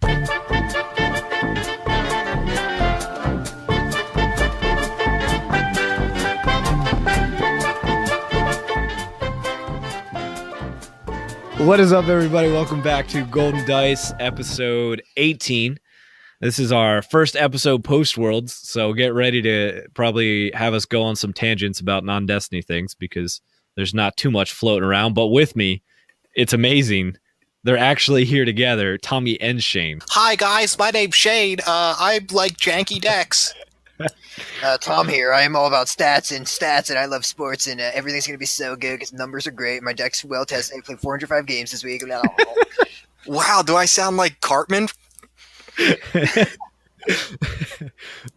What is up, everybody? Welcome back to Golden Dice, episode 18. This is our first episode post-Worlds, so get ready to probably have us go on some tangents about non-Destiny things, because there's not too much floating around. But with me, it's amazing. They're actually here together, Tommy and Shane. Hi, guys. My name's Shane. I like janky decks. Tom here. I am all about stats, and I love sports, and everything's going to be so good because numbers are great. My deck's well tested. I played 405 games this week. Wow, do I sound like Cartman?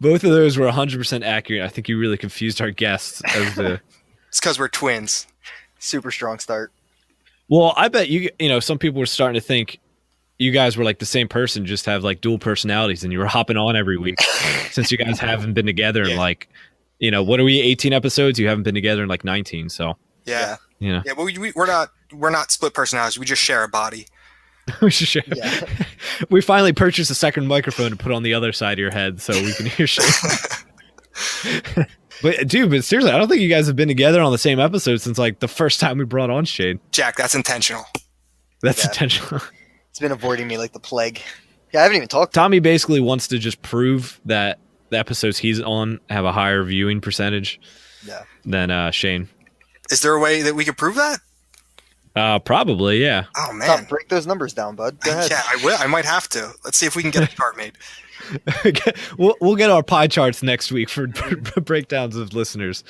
Both of those were 100% accurate. I think you really confused our guests. It's because we're twins. Super strong start. Well, I bet you know, some people were starting to think you guys were like the same person, just have like dual personalities, and you were hopping on every week since you guys haven't been together in like, you know, what are we, 18 episodes? You haven't been together in like 19. So yeah. But we're not split personalities. We just share a body. We should share. Yeah. We finally purchased a second microphone to put on the other side of your head so we can hear shit. But seriously, I don't think you guys have been together on the same episode since like the first time we brought on Shane. Jack, that's intentional. That's intentional. It's been avoiding me like the plague. Yeah, I haven't even talked. Tommy basically wants to just prove that the episodes he's on have a higher viewing percentage than Shane. Is there a way that we could prove that? Probably, yeah. Oh, man. Tom, break those numbers down, bud. Go ahead. Yeah, I will. I might have to. Let's see if we can get a chart made. We'll get our pie charts next week for breakdowns of listeners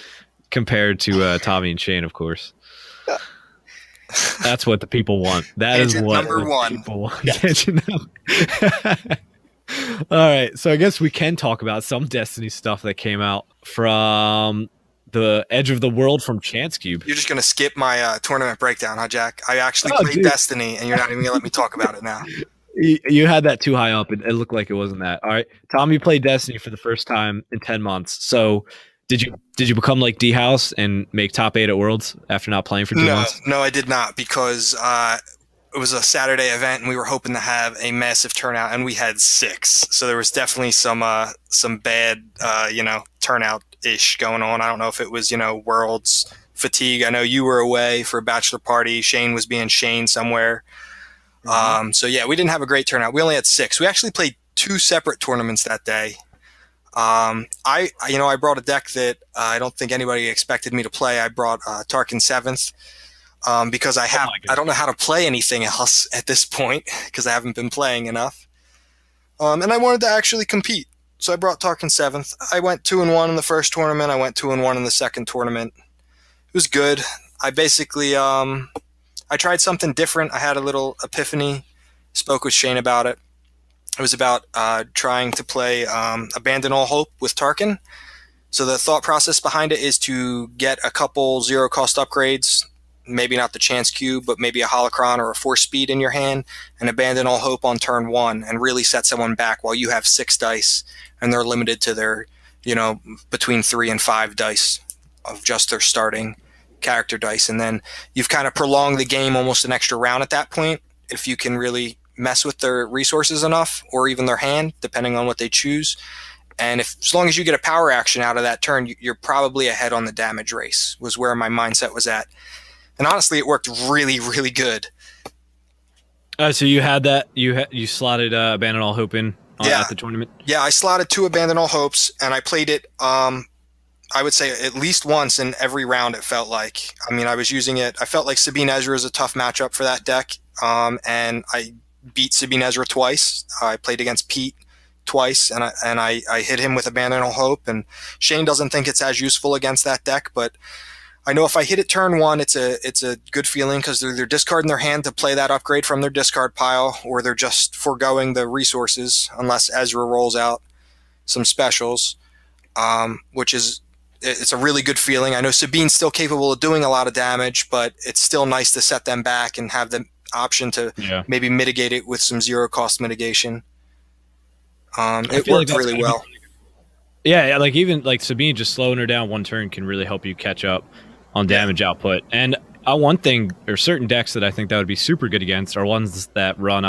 compared to Tommy and Shane, of course. That's what the people want. That is what number one. People want. All right, so I guess we can talk about some Destiny stuff that came out from the Edge of the World from Chance Cube. You're just going to skip my tournament breakdown, huh, Jack? I actually played Destiny, and you're not even going to let me talk about it now. You had that too high up. It looked like it wasn't that. All right, Tom, you played Destiny for the first time in 10 months. So did you become like D-House and make top 8 at Worlds after not playing for 2 months? No, I did not, because it was a Saturday event, and we were hoping to have a massive turnout, and we had 6. So there was definitely some bad, turnout-ish going on. I don't know if it was, Worlds fatigue. I know you were away for a bachelor party. Shane was being Shane somewhere. Mm-hmm. So yeah, we didn't have a great turnout. We only had 6. We actually played 2 separate tournaments that day. I brought a deck that I don't think anybody expected me to play. I brought Tarkin 7th because I don't know how to play anything else at this point because I haven't been playing enough. And I wanted to actually compete. So I brought Tarkin 7th. I went 2-1 in the first tournament. I went 2-1 in the second tournament. It was good. I basically, I tried something different. I had a little epiphany. Spoke with Shane about it. It was about trying to play Abandon All Hope with Tarkin. So the thought process behind it is to get a couple zero-cost upgrades, maybe not the Chance Cube, but maybe a Holocron or a Force Speed in your hand, and abandon all hope on turn 1 and really set someone back while you have 6 dice, and they're limited to their, between 3 and 5 dice of just their starting character dice. And then you've kind of prolonged the game almost an extra round at that point if you can really mess with their resources enough, or even their hand, depending on what they choose. And as long as you get a power action out of that turn, you're probably ahead on the damage race, was where my mindset was at. And honestly, it worked really, really good. So you had that, you slotted Abandon All Hope in at the tournament? Yeah, I slotted 2 Abandon All Hopes, and I played it, I would say at least once in every round, it felt like. I mean, I was using it. I felt like Sabine Ezra is a tough matchup for that deck, and I beat Sabine Ezra twice. I played against Pete twice, and I hit him with Abandon All Hope, and Shane doesn't think it's as useful against that deck, but I know if I hit it turn 1, it's a good feeling because they're discarding their hand to play that upgrade from their discard pile, or they're just foregoing the resources unless Ezra rolls out some specials, it's a really good feeling. I know Sabine's still capable of doing a lot of damage, but it's still nice to set them back and have the option to maybe mitigate it with some zero-cost mitigation. It worked really well. Yeah, like even like Sabine just slowing her down one turn can really help you catch up on damage output. And one thing, or certain decks that I think that would be super good against are ones that run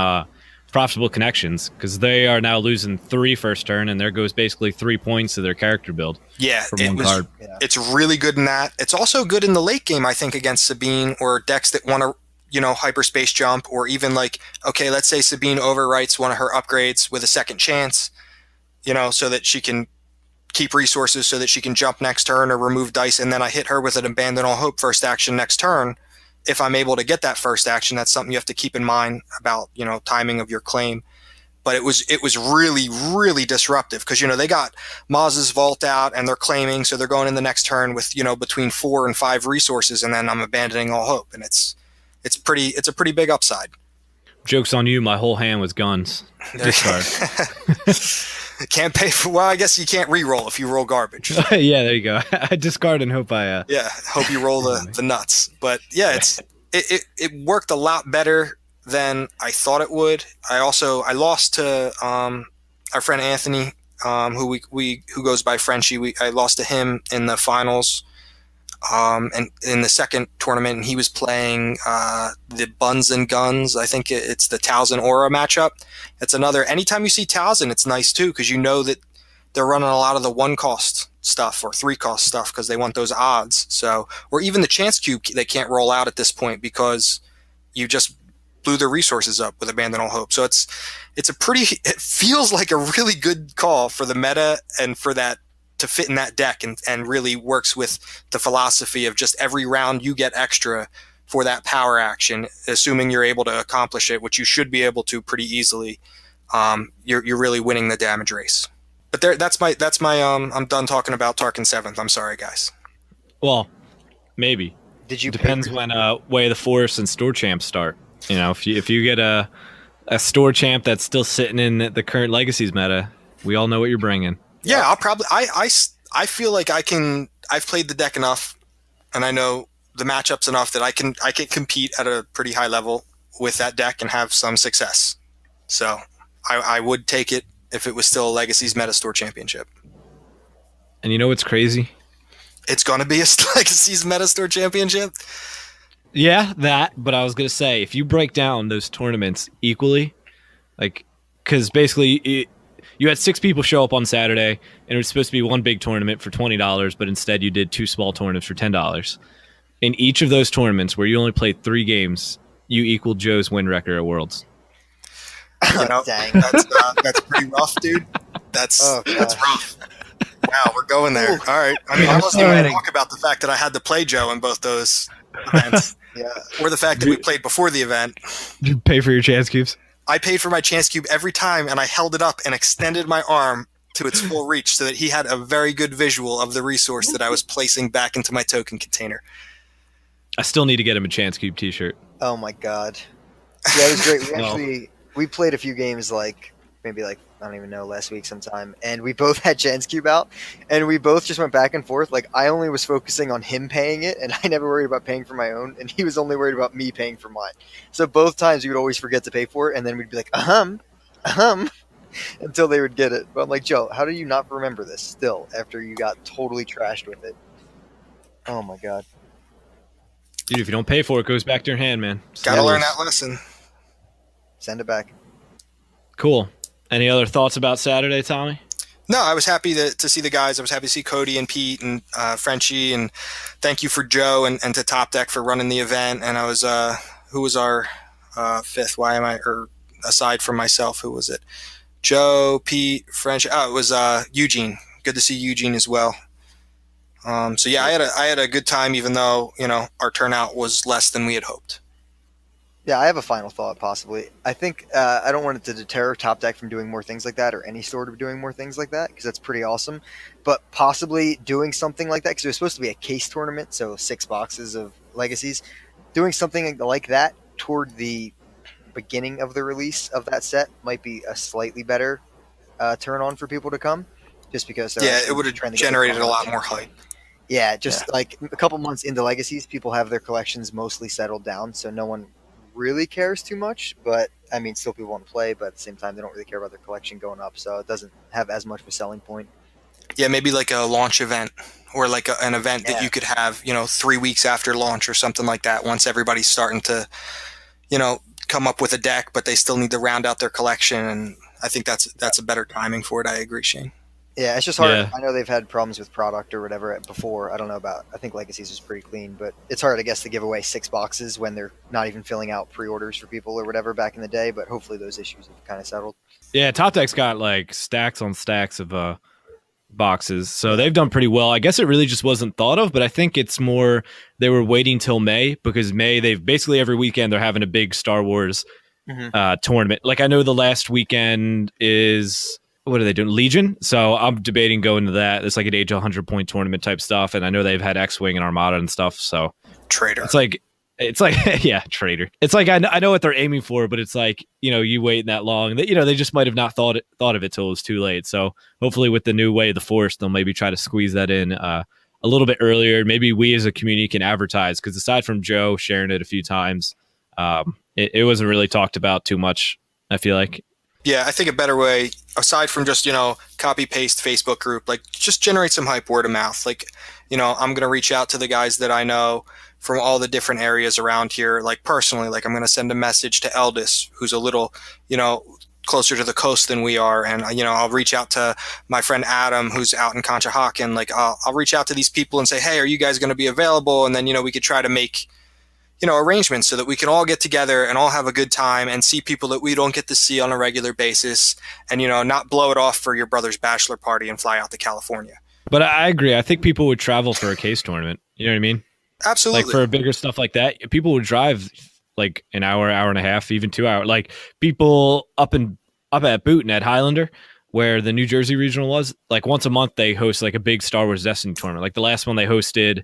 profitable connections, because they are now losing 3 first turn, and there goes basically 3 points to their character build. Yeah, from one card. It's really good in that. It's also good in the late game, I think, against Sabine or decks that want to, hyperspace jump, or even like, okay, let's say Sabine overwrites one of her upgrades with a second chance, so that she can keep resources so that she can jump next turn or remove dice, and then I hit her with an Abandon All Hope first action next turn. If I'm able to get that first action, that's something you have to keep in mind about, timing of your claim. But it was really, really disruptive because, they got Maz's Vault out and they're claiming, so they're going in the next turn with, between 4 and 5 resources, and then I'm abandoning all hope. And it's a pretty big upside. Joke's on you, my whole hand was guns. Discard. Can't pay for, well, I guess you can't re-roll if you roll garbage. Yeah, there you go. I discard and hope I... Yeah, hope you roll the nuts. But yeah, it worked a lot better than I thought it would. I lost to our friend Anthony, who goes by Frenchie. I lost to him in the finals, and in the second tournament, and he was playing the Buns and Guns. I think it's the Talzin Aura matchup. It's another. Anytime you see Talzin, it's nice too because you know that they're running a lot of the 1-cost stuff or 3-cost stuff because they want those odds. So, or even the Chance Cube, they can't roll out at this point because you just blew their resources up with Abandon All Hope. So it feels like a really good call for the meta and for that to fit in that deck, and really works with the philosophy of just every round you get extra for that power action, assuming you're able to accomplish it, which you should be able to pretty easily. You're really winning the damage race. But that's my I'm done talking about Tarkin 7th. I'm sorry, guys. Well, maybe. Depends when Way of the Force and Store Champs start. If you get a Store Champ that's still sitting in the current Legacies meta, we all know what you're bringing. Yeah, I'll probably. I feel like I've played the deck enough, and I know the matchups enough that I can compete at a pretty high level with that deck and have some success. So I would take it if it was still a Legacies Meta Store Championship. And you know what's crazy? It's going to be a Legacies Meta Store Championship. Yeah, that. But I was gonna say, if you break down those tournaments equally, because basically you had 6 people show up on Saturday, and it was supposed to be one big tournament for $20, but instead you did 2 small tournaments for $10. In each of those tournaments where you only played 3 games, you equaled Joe's win record at Worlds. Dang. That's pretty rough, dude. That's rough. Wow, we're going there. All right. I mean, I wasn't even going to talk about the fact that I had to play Joe in both those events. Yeah. Or the fact that we played before the event. Did you pay for your chance cubes? I paid for my Chance Cube every time, and I held it up and extended my arm to its full reach so that he had a very good visual of the resource that I was placing back into my token container. I still need to get him a Chance Cube t-shirt. Oh my god. Yeah, it was great. We played a few games maybe I don't even know, last week sometime, and we both had Chance Cube out, and we both just went back and forth. I only was focusing on him paying it, and I never worried about paying for my own, and he was only worried about me paying for mine. So both times we would always forget to pay for it, and then we'd be like, until they would get it. But I'm like, Joe, how do you not remember this still after you got totally trashed with it? Oh my god. Dude, if you don't pay for it, it goes back to your hand, man. Gotta learn that lesson. Send it back. Cool. Any other thoughts about Saturday, Tommy? No, I was happy to see the guys. I was happy to see Cody and Pete and Frenchie, and thank you for Joe and to Top Deck for running the event. And I was, who was our fifth? Aside from myself, who was it? Joe, Pete, Frenchie. Oh, it was Eugene. Good to see Eugene as well. So yeah, I had a good time, even though our turnout was less than we had hoped. Yeah, I have a final thought, possibly. I think I don't want it to deter Top Deck from doing more things like that, or any store to doing more things like that, because that's pretty awesome. But possibly doing something like that, because it was supposed to be a case tournament, so 6 boxes of Legacies. Doing something like that toward the beginning of the release of that set might be a slightly better turn on for people to come, just because it would have generated a lot more hype. Yeah, like a couple months into Legacies, people have their collections mostly settled down, so no one really cares too much. But I mean, still people want to play, but at the same time, they don't really care about their collection going up, so it doesn't have as much of a selling point. Yeah, maybe like a launch event, or like an event that you could have, 3 weeks after launch or something like that. Once everybody's starting to, come up with a deck, but they still need to round out their collection. And I think that's a better timing for it. I agree, Shane. Yeah, it's just hard. Yeah. I know they've had problems with product or whatever before. I don't know about. I think Legacies is pretty clean, but it's hard, I guess, to give away 6 boxes when they're not even filling out pre-orders for people or whatever back in the day. But hopefully those issues have kind of settled. Yeah, Top Deck's got like stacks on stacks of boxes, so they've done pretty well. I guess it really just wasn't thought of, but I think it's more they were waiting till May, because May they've basically every weekend they're having a big Star Wars tournament. Like I know the last weekend is. What are they doing? Legion. So I'm debating going to that. It's like an age 100 point tournament type stuff. And I know they've had X-Wing and Armada and stuff. So Traitor. It's like, yeah, traitor. It's like, I know what they're aiming for, but it's like, you wait that long that, they just might have not thought of it till it was too late. So hopefully with the new way of the Force, they'll maybe try to squeeze that in a little bit earlier. Maybe we as a community can advertise, because aside from Joe sharing it a few times, it wasn't really talked about too much, I feel like. Yeah, I think a better way, aside from just, copy paste Facebook group, like just generate some hype word of mouth. Like, I'm going to reach out to the guys that I know from all the different areas around here. Like personally, like I'm going to send a message to Eldis, who's a little, closer to the coast than we are. And, I'll reach out to my friend Adam, who's out in Conshohocken. Like I'll reach out to these people and say, hey, are you guys going to be available? And then, we could try to make arrangements so that we can all get together and all have a good time and see people that we don't get to see on a regular basis, and, not blow it off for your brother's bachelor party and fly out to California. But I agree. I think people would travel for a case tournament. You know what I mean? Absolutely. Like for bigger stuff like that, people would drive like an hour, hour and a half, even 2 hours. Like people up at Boonton at Highlander, where the New Jersey regional was, like once a month they host like a big Star Wars Destiny tournament. Like the last one they hosted,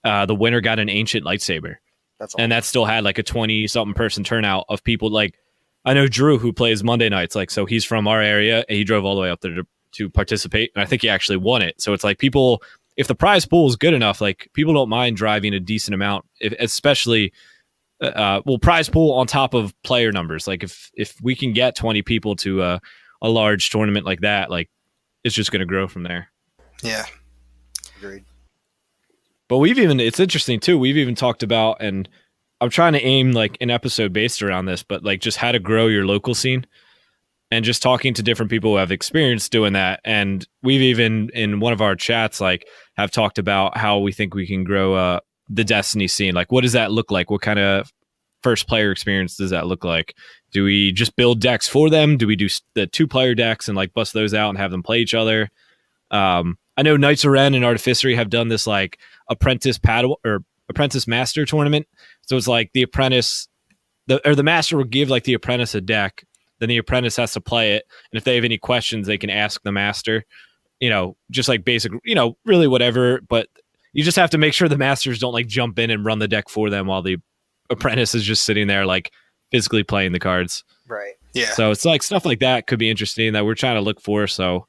the winner got an ancient lightsaber. That's awesome. And that still had like a 20-something person turnout of people. Like I know Drew, who plays Monday nights, like, so he's from our area and he drove all the way up there to participate. And I think he actually won it. So it's like people, if the prize pool is good enough, like people don't mind driving a decent amount, especially, prize pool on top of player numbers. Like if we can get 20 people to a large tournament like that, like it's just going to grow from there. Yeah. Agreed. But it's interesting too, we've even talked about, and I'm trying to aim like an episode based around this, but like just how to grow your local scene and just talking to different people who have experience doing that. And we've even in one of our chats, like have talked about how we think we can grow the Destiny scene. Like, what does that look like? What kind of first player experience does that look like? Do we just build decks for them? Do we do the 2-player decks and like bust those out and have them play each other? I know Knights of Ren and Artificery have done this like apprentice master tournament. So it's like the apprentice, the master will give like the apprentice a deck, then the apprentice has to play it. And if they have any questions, they can ask the master, just like basic, really whatever. But you just have to make sure the masters don't like jump in and run the deck for them while the apprentice is just sitting there like physically playing the cards. Right. Yeah. So it's like stuff like that could be interesting that we're trying to look for. So,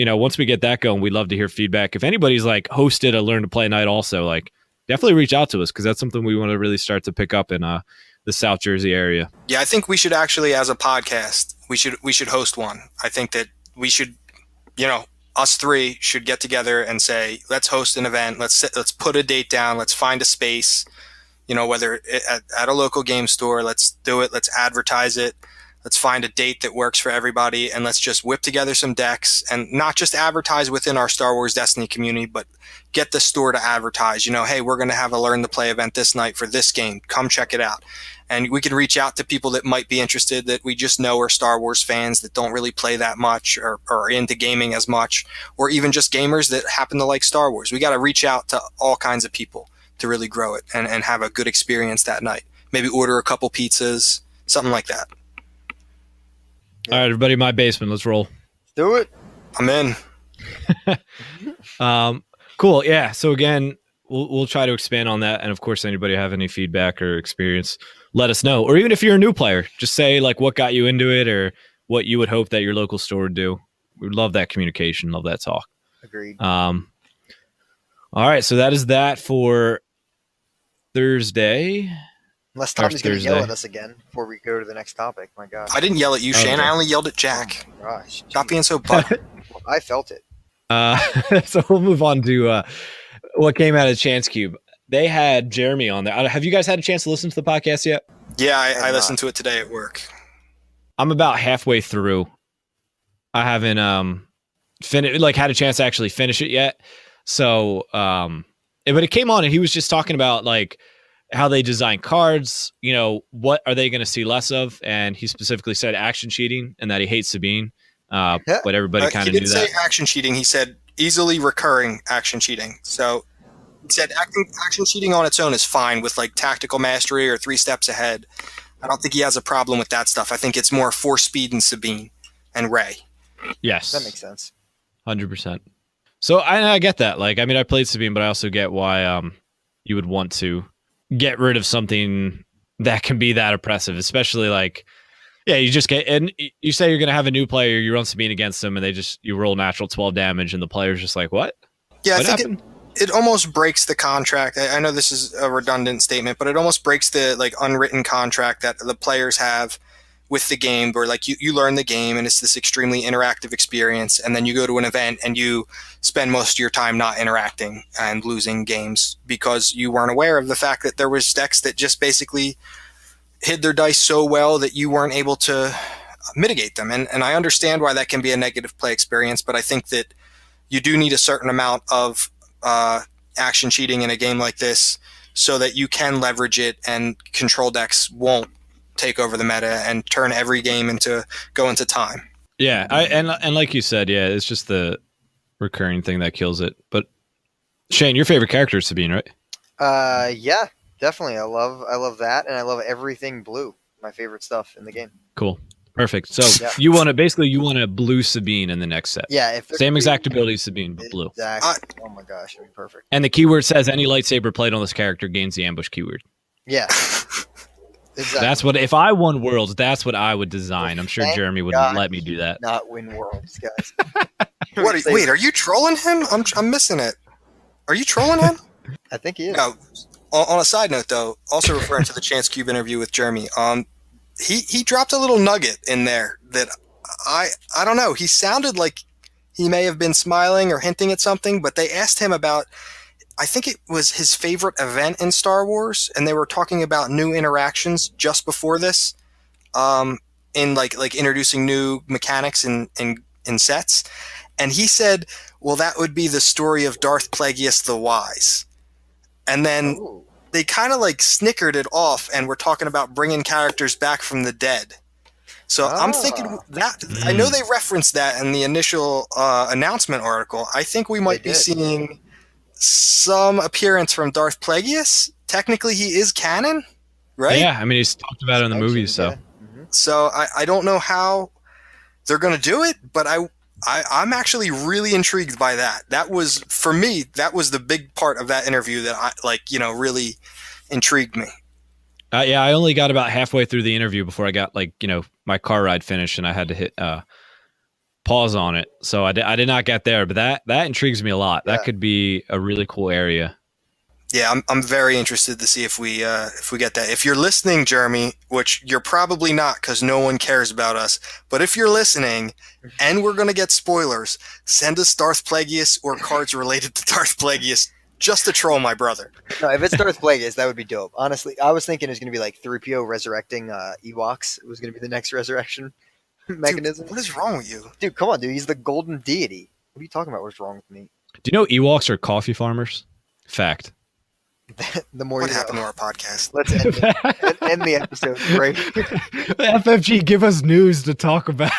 once we get that going, we'd love to hear feedback. If anybody's like hosted a Learn to Play night also, like definitely reach out to us, because that's something we want to really start to pick up in the South Jersey area. Yeah, I think we should actually, as a podcast, we should host one. I think that we should, us three should get together and say, let's host an event. Let's put a date down. Let's find a space, whether at a local game store. Let's do it. Let's advertise it. Let's find a date that works for everybody, and let's just whip together some decks, and not just advertise within our Star Wars Destiny community, but get the store to advertise, hey, we're going to have a Learn to Play event this night for this game. Come check it out. And we can reach out to people that might be interested, that we just know are Star Wars fans that don't really play that much or are into gaming as much, or even just gamers that happen to like Star Wars. We got to reach out to all kinds of people to really grow it and have a good experience that night. Maybe order a couple pizzas, something like that. All right, everybody, my basement. Let's roll. Do it. I'm in. Cool. Yeah. So again, we'll try to expand on that. And of course, anybody have any feedback or experience, let us know. Or even if you're a new player, just say like what got you into it or what you would hope that your local store would do. We would love that communication, love that talk. Agreed. All right. So that is that for Thursday. Unless Tommy's going to yell at us again before we go to the next topic. My God. I didn't yell at you, Shane. Okay. I only yelled at Jack. Oh my gosh. Stop being so butthurt. I felt it. So we'll move on to what came out of Chance Cube. They had Jeremy on there. Have you guys had a chance to listen to the podcast yet? Yeah, I have listened not. to it today at work. I'm about halfway through. I haven't had a chance to actually finish it yet. So but it came on and he was just talking about like how they design cards, what are they going to see less of, and he specifically said action cheating and that he hates Sabine. But everybody kind He of knew didn't say that. action cheating. He said easily recurring action cheating. So he said action cheating on its own is fine with like tactical mastery or 3 steps ahead. I don't think he has a problem with that stuff. I think it's more Force Speed and Sabine and Ray. Yes, That makes sense. 100%. So I get that. Like, I mean, I played Sabine, but I also get why you would want to get rid of something that can be that oppressive, especially like, yeah, you just get, and you say you're going to have a new player, you run Sabine against them, and you roll natural 12 damage, and the player's just like, what? Yeah, What I think happened? it almost breaks the contract. I know this is a redundant statement, but it almost breaks the like unwritten contract that the players have with the game, where like you learn the game and it's this extremely interactive experience, and then you go to an event and you spend most of your time not interacting and losing games because you weren't aware of the fact that there was decks that just basically hid their dice so well that you weren't able to mitigate them. And I understand why that can be a negative play experience, but I think that you do need a certain amount of action cheating in a game like this so that you can leverage it and control decks won't take over the meta and turn every game go into time. Yeah, and like you said, yeah, it's just the recurring thing that kills it. But Shane, your favorite character is Sabine, right? Yeah, definitely. I love that, and I love everything blue. My favorite stuff in the game. Cool. Perfect. So Yeah. you want a blue Sabine in the next set. Yeah, if Same exact ability as Sabine, but blue. Exactly. Oh my gosh, that'd be perfect. And the keyword says any lightsaber played on this character gains the ambush keyword. Yeah. Exactly. That's what, if I won Worlds, that's what I would design. I'm sure Thank Jeremy would God let me do that. Not win worlds, guys. Wait, are you trolling him? I'm missing it. Are you trolling him? I think he is. No. On a side note, though, also referring to the Chance Cube interview with Jeremy, he dropped a little nugget in there that I don't know. He sounded like he may have been smiling or hinting at something, but they asked him about, I think it was his favorite event in Star Wars, and they were talking about new interactions just before this, in like introducing new mechanics in sets, and he said, "Well, that would be the story of Darth Plagueis the Wise," and then Ooh. they kind of like snickered it off, and we're talking about bringing characters back from the dead. So I'm thinking that I know they referenced that in the initial announcement article. I think we might be seeing some appearance from Darth Plagueis. Technically, he is canon, right? Yeah, I mean, he's talked about it in the movies, so. Yeah. Mm-hmm. So I don't know how they're going to do it, but I'm actually really intrigued by that. That was, for me, that was the big part of that interview that really intrigued me. Yeah, I only got about halfway through the interview before I got my car ride finished, and I had to hit pause on it. So I did not get there, but that intrigues me a lot. Yeah. That could be a really cool area. Yeah, I'm very interested to see if we get that. If you're listening, Jeremy, which you're probably not because no one cares about us, but if you're listening and we're going to get spoilers, send us Darth Plagueis or cards related to Darth Plagueis just to troll my brother. No, if it's Darth Plagueis, that would be dope. Honestly, I was thinking it was going to be like 3PO resurrecting Ewoks. It was going to be the next resurrection mechanism. Dude, what is wrong with you? Dude, come on, dude. He's the golden deity. What are you talking about? What's wrong with me? Do you know Ewoks are coffee farmers? Fact. The more What you happened know. to our podcast? Let's end the episode right here. FFG, give us news to talk about.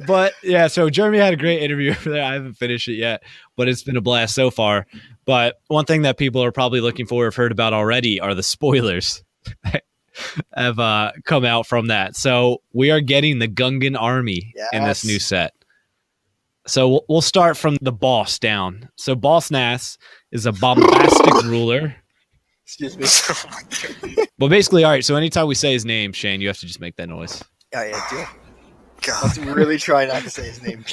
But yeah, so Jeremy had a great interview over there. I haven't finished it yet, but it's been a blast so far. But one thing that people are probably looking for, have heard about already, are the spoilers that have come out from that. So we are getting the Gungan army in this new set. So we'll start from the boss down. So Boss Nass is a bombastic ruler. Excuse me. Well, basically, all right. So anytime we say his name, Shane, you have to just make that noise. Oh, yeah, dude. God. Let's really try not to say his name.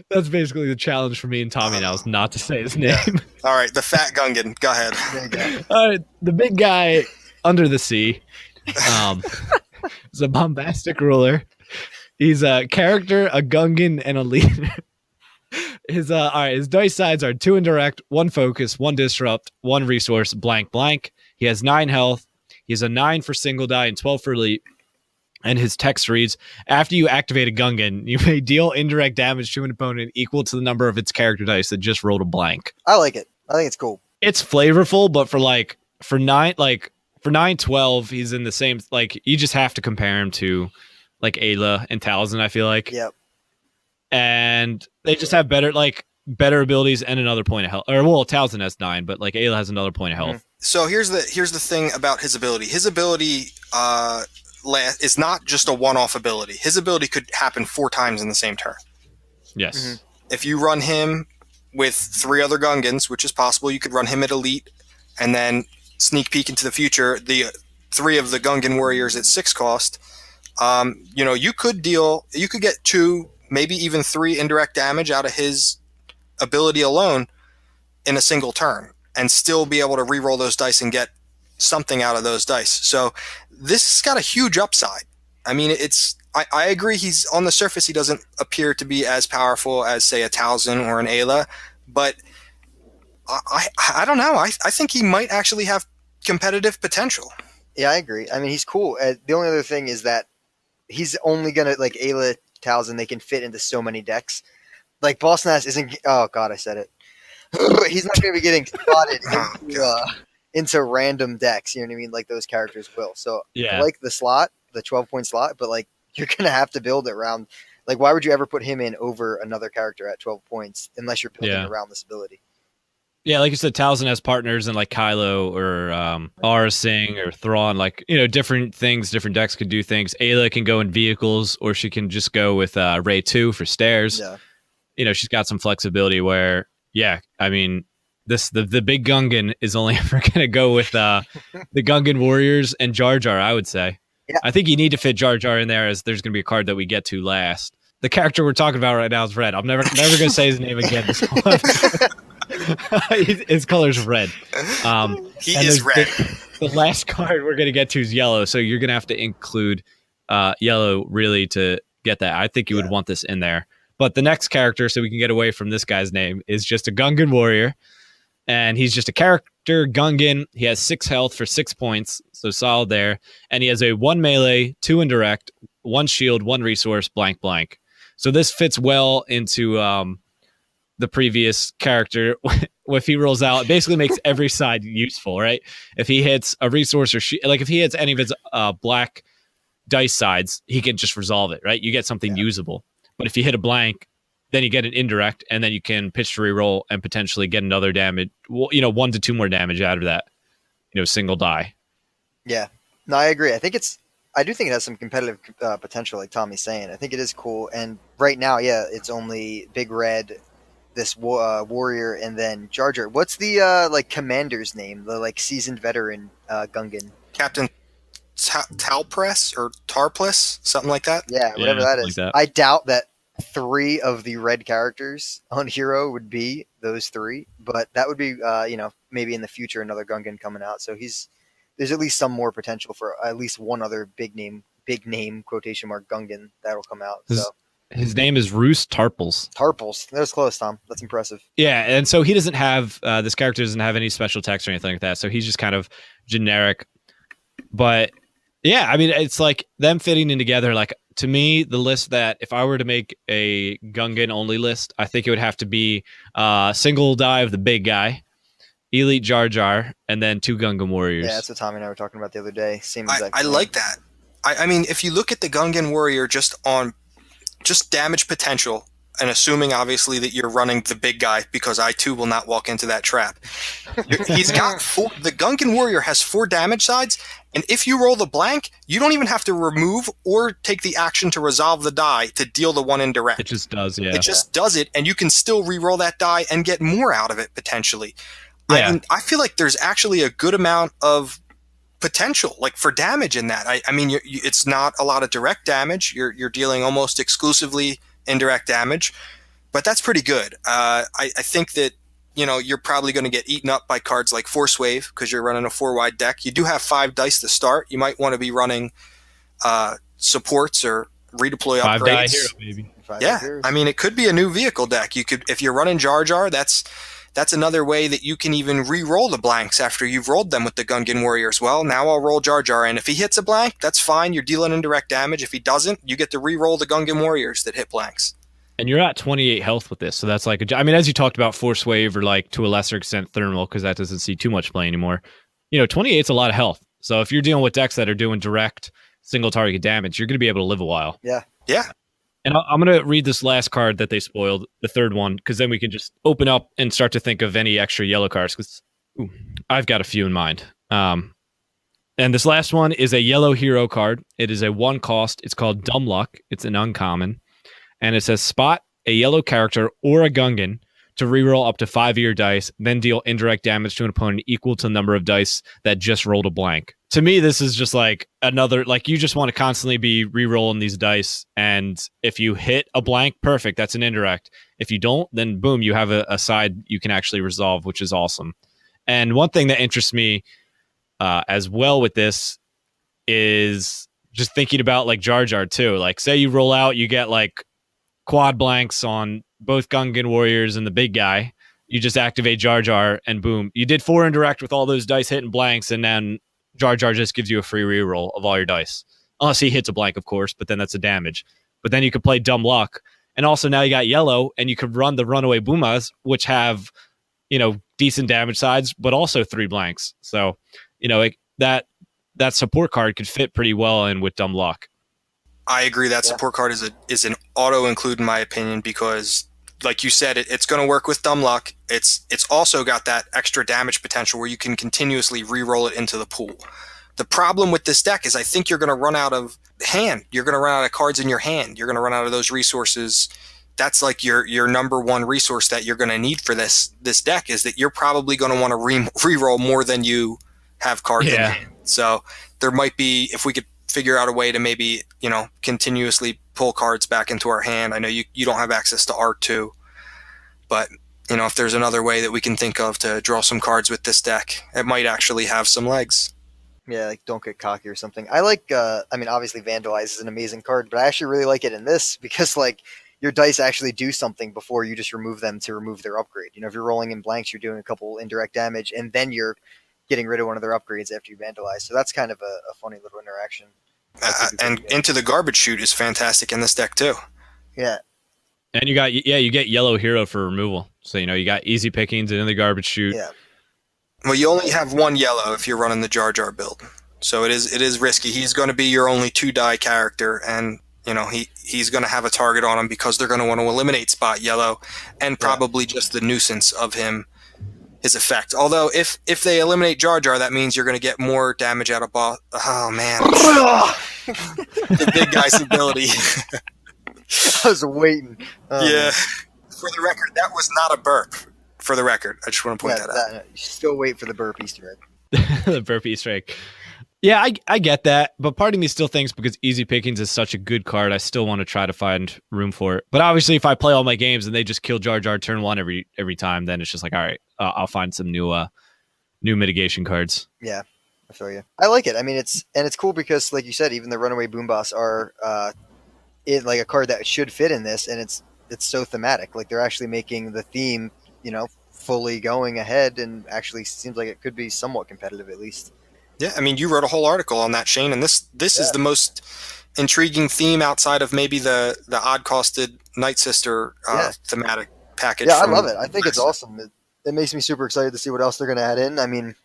That's basically the challenge for me and Tommy now, is not to say his name. All right, the fat Gungan. Go ahead. There you go. All right, the big guy under the sea is a bombastic ruler. He's a character, a Gungan, and a leader. His dice sides are 2 indirect, 1 focus, 1 disrupt, 1 resource, blank, blank. He has 9 health. He has a 9 for single die and 12 for elite. And his text reads, after you activate a Gungan, you may deal indirect damage to an opponent equal to the number of its character dice that just rolled a blank. I like it. I think it's cool. It's flavorful, but for 9/12, he's in the same, like, you just have to compare him to like Ayla and Talzin, I feel like. Yep. And they just have better abilities and another point of health. Or well, Talzin has 9, but like Ayla has another point of health. Mm-hmm. So here's the thing about his ability. His ability is not just a one-off ability. His ability could happen 4 times in the same turn. Yes. Mm-hmm. If you run him with 3 other Gungans, which is possible, you could run him at elite and then sneak peek into the future. The 3 of the Gungan Warriors at 6 cost. You could get 2, maybe even 3 indirect damage out of his ability alone in a single turn, and still be able to re-roll those dice and get something out of those dice. So this has got a huge upside. I mean, I agree, he's on the surface, he doesn't appear to be as powerful as, say, a Talzin or an Ayla, but I don't know. I think he might actually have competitive potential. Yeah, I agree. I mean, he's cool. The only other thing is that he's only going to, like, Ayla, Talzin, they can fit into so many decks. Like, Boss Nass isn't... Oh, God, I said it. He's not going to be getting slotted into random decks, you know what I mean? Like those characters will. So Yeah. I like the slot, the 12-point slot, but like you're going to have to build it around... Like, why would you ever put him in over another character at 12 points unless you're building around this ability? Yeah, like you said, Talzin has partners in like Kylo or Aura Singh or Thrawn, like, different things, different decks could do things. Ayla can go in vehicles, or she can just go with Ray 2 for stairs. Yeah. She's got some flexibility where, yeah, I mean, the big Gungan is only ever going to go with the Gungan Warriors and Jar Jar, I would say. Yeah. I think you need to fit Jar Jar in there, as there's going to be a card that we get to last. The character we're talking about right now is Red. I'm never going to say his name again. His color's red. He is red. The last card we're going to get to is yellow, so you're going to have to include yellow really to get that. I think you would want this in there. But the next character, so we can get away from this guy's name, is just a Gungan Warrior. And he's just a character, Gungan. He has 6 health for 6 points, so solid there. And he has a 1 melee, 2 indirect, 1 shield, 1 resource, blank, blank. So this fits well into the previous character. If he rolls out, it basically makes every side useful, right? If he hits a resource or like if he hits any of his black dice sides, he can just resolve it, right? You get something usable. But if you hit a blank, then you get an indirect, and then you can pitch to reroll and potentially get another damage, 1 to 2 more damage out of that, single die. Yeah, no, I agree. I do think it has some competitive potential, like Tommy's saying. I think it is cool. And right now, yeah, it's only Big Red, this warrior, and then Jar Jar. What's the commander's name? The seasoned veteran Gungan. Captain Talpress or Tarplas, something like that. Yeah, whatever that is. Like that. I doubt that 3 of the red characters on Hero would be those 3, but that would be maybe in the future another Gungan coming out. So there's at least some more potential for at least one other big name quotation mark Gungan that'll come out. His name is Roose Tarpals. Tarpals. That was close, Tom. That's impressive. Yeah, and so he doesn't have this character doesn't have any special text or anything like that. So he's just kind of generic. But yeah, I mean, it's like them fitting in together. Like, to me, the list that if I were to make a Gungan only list, I think it would have to be single die of the big guy, Elite Jar Jar, and then 2 Gungan Warriors. Yeah, that's what Tommy and I were talking about the other day. Same exact I thing. like that. I mean, if you look at the Gungan Warrior just damage potential, and assuming obviously that you're running the big guy, because I too will not walk into that trap. He's got 4. The Gungan Warrior has 4 damage sides, and if you roll the blank, you don't even have to remove or take the action to resolve the die to deal the 1 indirect. It just does, yeah. It just does it, and you can still re-roll that die and get more out of it potentially. Yeah. I feel like there's actually a good amount of potential, like, for damage in that. I mean, it's not a lot of direct damage. You're dealing almost exclusively indirect damage, but that's pretty good. I think that you're probably going to get eaten up by cards like Force Wave because you're running a 4-wide deck. You do have 5 dice to start. You might want to be running supports or redeploy 5 die upgrades. hero, maybe. Yeah, I mean, it could be a new vehicle deck. You could, if you're running Jar Jar, that's that's another way that you can even re-roll the blanks after you've rolled them with the Gungan Warrior as well. Now I'll roll Jar Jar, and if he hits a blank, that's fine. You're dealing indirect damage. If he doesn't, you get to re-roll the Gungan Warriors that hit blanks. And you're at 28 health with this, so that's like I mean, as you talked about, Force Wave or like to a lesser extent Thermal, because that doesn't see too much play anymore. 28's a lot of health. So if you're dealing with decks that are doing direct single target damage, you're going to be able to live a while. Yeah. And I'm going to read this last card that they spoiled, the third one, because then we can just open up and start to think of any extra yellow cards, because I've got a few in mind. And this last one is a yellow hero card. It is a 1 cost. It's called Dumb Luck. It's an uncommon. And it says spot a yellow character or a Gungan to reroll up to 5 of your dice, then deal indirect damage to an opponent equal to the number of dice that just rolled a blank. To me, this is just like another, like you just want to constantly be re-rolling these dice. And if you hit a blank, perfect. That's an indirect. If you don't, then boom, you have a side you can actually resolve, which is awesome. And one thing that interests me as well with this is just thinking about like Jar Jar too. Like say you roll out, you get like quad blanks on both Gungan Warriors and the big guy. You just activate Jar Jar and boom, you did 4 indirect with all those dice hitting blanks, and then Jar Jar just gives you a free reroll of all your dice. Unless he hits a blank, of course, but then that's a damage. But then you could play Dumb Luck. And also now you got yellow, and you could run the Runaway Boomas, which have, decent damage sides, but also 3 blanks. So, that support card could fit pretty well in with Dumb Luck. I agree that support card is an auto include in my opinion, because like you said, it's going to work with Dumb Luck. It's also got that extra damage potential where you can continuously re-roll it into the pool. The problem with this deck is I think you're going to run out of hand. You're going to run out of cards in your hand. You're going to run out of those resources. That's like your number one resource that you're going to need for this deck, is that you're probably going to want to re-roll more than you have cards in hand. So there might be, if we could figure out a way to maybe, continuously pull cards back into our hand. I know you don't have access to art too, but if there's another way that we can think of to draw some cards with this deck, it might actually have some legs. Yeah, like Don't Get Cocky or something. I like, obviously Vandalize is an amazing card, but I actually really like it in this because your dice actually do something before you just remove them to remove their upgrade. If you're rolling in blanks, you're doing a couple indirect damage, and then you're getting rid of one of their upgrades after you Vandalize. So that's kind of a funny little interaction. And Into the Garbage Chute is fantastic in this deck too. Yeah. And you get yellow hero for removal. So, you got easy pickings and in the Garbage Chute. Yeah. Well, you only have 1 yellow if you're running the Jar Jar build. So it is risky. He's going to be your only 2-die character, and he's going to have a target on him because they're going to want to eliminate spot yellow and probably just the nuisance of his effect. Although if they eliminate Jar Jar, that means you're going to get more damage out of boss. Oh man, the big guy's ability. I was waiting. Yeah. For the record, that was not a burp. For the record, I just want to point that out. You still wait for the burp Easter egg. The burp Easter egg. Yeah, I get that, but part of me still thinks because Easy Pickings is such a good card, I still want to try to find room for it. But obviously, if I play all my games and they just kill Jar Jar turn 1 every time, then it's just like, all right, I'll find some new mitigation cards. Yeah, I feel you. I like it. It's cool because, like you said, even the Runaway Boomboss are like a card that should fit in this, and it's so thematic. Like they're actually making the theme, fully going ahead, and actually seems like it could be somewhat competitive at least. Yeah, you wrote a whole article on that, Shane, and this is the most intriguing theme outside of maybe the odd-costed Night Sister thematic package. Yeah, I love it. I think it's awesome. It makes me super excited to see what else they're going to add in.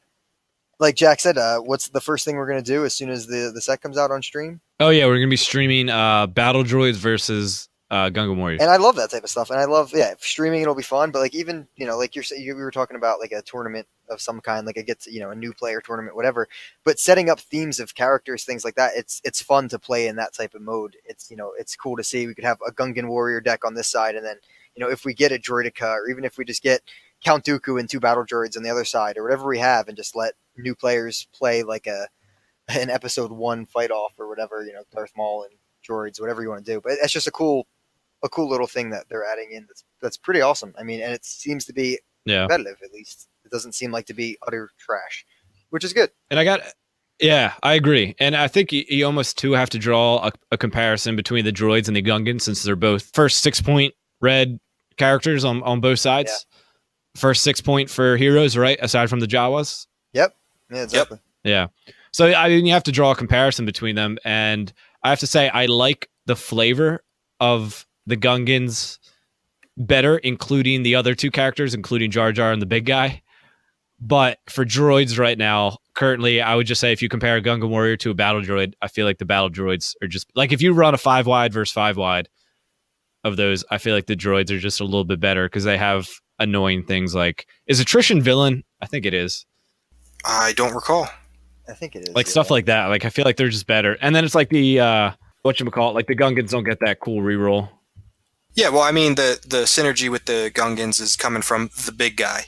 Like Jack said, what's the first thing we're going to do as soon as the set comes out on stream? Oh, yeah, we're going to be streaming Battle Droids versus Gungan Warriors. And I love that type of stuff. And I love, streaming, it'll be fun. But even, like you were talking about like a tournament of some kind, like a new player tournament, whatever. But setting up themes of characters, things like that, it's fun to play in that type of mode. It's cool to see. We could have a Gungan Warrior deck on this side, and then if we get a Droidica, or even if we just get Count Dooku and 2 Battle Droids on the other side, or whatever we have, and just let new players play like an episode 1 fight off or whatever, Darth Maul and droids, whatever you want to do. But it's just a cool little thing that they're adding in. That's pretty awesome. And it seems to be competitive, at least. It doesn't seem like to be utter trash, which is good. And I agree. And I think you almost too have to draw a comparison between the droids and the Gungans, since they're both first 6-point red characters on both sides. first 6 point for heroes, right? Aside from the Jawas. Yep. Yeah, exactly. Yeah. So I mean, you have to draw a comparison between them, and I have to say I like the flavor of the Gungans better, including the other two characters, including Jar Jar and the big guy. But for droids right now, currently, I would just say if you compare a Gungan Warrior to a battle droid, I feel like the battle droids are just like if you run a 5 wide versus 5 wide of those, I feel like the droids are just a little bit better because they have annoying things like is attrition villain? I think it is. I don't recall. I think it is. Like stuff like that. Like I feel like they're just better. And then it's like the whatchamacallit, like the Gungans don't get that cool reroll. Yeah, well, I mean the synergy with the Gungans is coming from the big guy,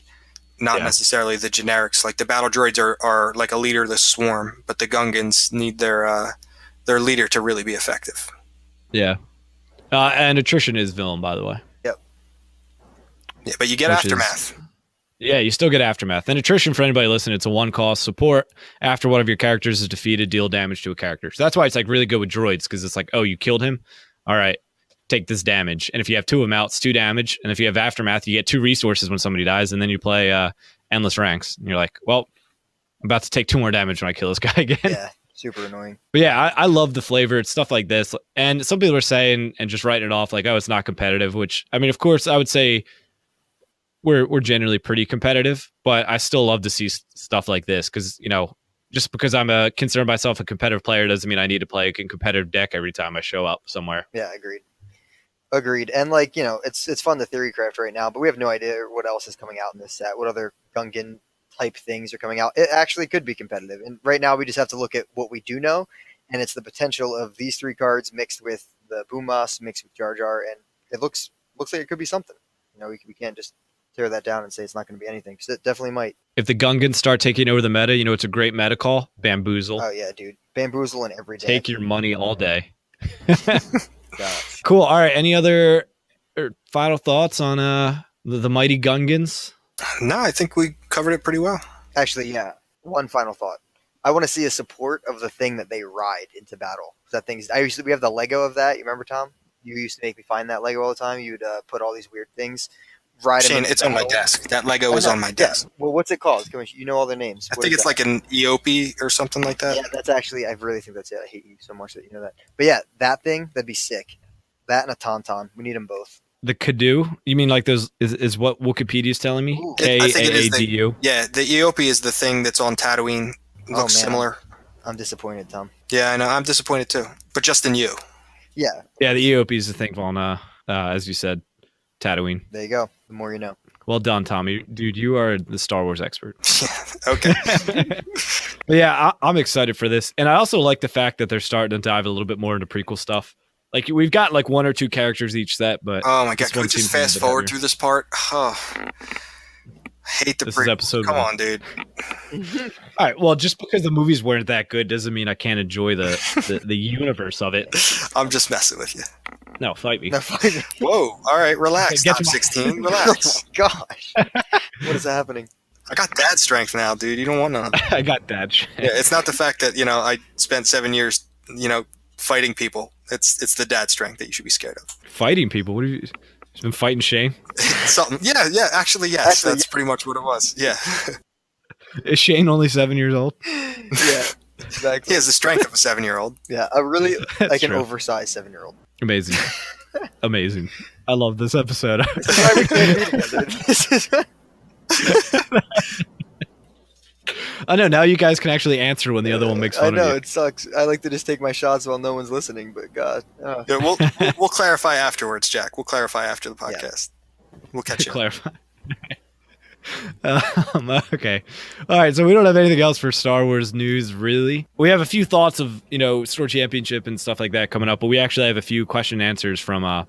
not necessarily the generics. Like the battle droids are like a leaderless swarm, but the Gungans need their leader to really be effective. Yeah. And attrition is villain, by the way. Yep. Yeah, but you get aftermath. Yeah, you still get aftermath. And attrition, for anybody listening, it's a 1-cost support. After one of your characters is defeated, deal damage to a character. So that's why it's like really good with droids, because it's like, oh, you killed him? All right, take this damage. And if you have 2 of them out, it's 2 damage. And if you have aftermath, you get 2 resources when somebody dies, and then you play endless ranks. And you're like, well, I'm about to take 2 more damage when I kill this guy again. Yeah, super annoying. But yeah, I love the flavor. It's stuff like this. And some people are saying and just writing it off like, oh, it's not competitive, which, I mean, of course, I would say we're generally pretty competitive, but I still love to see stuff like this because, you know, just because I'm consider myself a competitive player doesn't mean I need to play a competitive deck every time I show up somewhere. Yeah, agreed. And like, you know, it's fun to theory craft right now, but we have no idea what else is coming out in this set. What other Gungan type things are coming out? It actually could be competitive. And right now we just have to look at what we do know, and it's the potential of these 3 cards mixed with the Boomas, mixed with Jar Jar, and it looks like it could be something. You know, we can't just tear that down and say it's not going to be anything, because it definitely might. If the Gungans start taking over the meta, you know, it's a great meta call. Bamboozle. Oh yeah, dude. Bamboozle in every day. Take your money all day. Cool. All right. Any other final thoughts on the mighty Gungans? No, I think we covered it pretty well. Actually, yeah. One final thought. I want to see a support of the thing that they ride into battle. That thing's. We have the Lego of that. You remember, Tom? You used to make me find that Lego all the time. You'd put all these weird things. Shane, it's on my desk. That Lego is on my desk. Yeah. Well, what's it called? You know all their names. I think it's like an EOP or something like that. Yeah, that's actually, I really think that's it. I hate you so much that you know that. But yeah, that thing, that'd be sick. That and a Tauntaun. We need them both. The Kadu? You mean like those, is what Wikipedia's telling me? K-A-A-D-U? Yeah, the EOP is the thing that's on Tatooine. Looks similar. I'm disappointed, Tom. Yeah, I know. I'm disappointed too. But just in you. Yeah. Yeah, the EOP is the thing on, as you said, Tatooine. There you go. The more you know. Well done, Tommy. Dude, you are the Star Wars expert. Okay. But yeah, I'm excited for this. And I also like the fact that they're starting to dive a little bit more into prequel stuff. Like, we've got like 1 or 2 characters each set, but... Oh my god, can we just fast forward through this part? Oh, I hate the prequel. Come on, dude. All right, well, just because the movies weren't that good doesn't mean I can't enjoy the universe of it. I'm just messing with you. No, fight me. Whoa, all right, relax. Top 16, relax. Oh my gosh. What is happening? I got dad strength now, dude. You don't want none. I got dad strength. Yeah, it's not the fact that, you know, I spent 7 years, you know, fighting people. It's the dad strength that you should be scared of. Fighting people? What have you been fighting Shane? Something. Yeah, actually, yes. That's pretty much what it was. Yeah. Is Shane only 7 years old? Yeah. Exactly. He has the strength of a 7-year-old. Yeah, a really like an oversized 7-year-old. Amazing. Amazing. I love this episode. This is why we can't be together. I know, now you guys can actually answer when the other one makes fun of you. I know, it sucks. I like to just take my shots while no one's listening, but God. Oh. Yeah, we'll clarify afterwards, Jack. We'll clarify after the podcast. Yeah. We'll catch you. Clarify. Okay. All right, so we don't have anything else for Star Wars news, really. We have a few thoughts of, you know, Store Championship and stuff like that coming up, but we actually have a few question and answers from our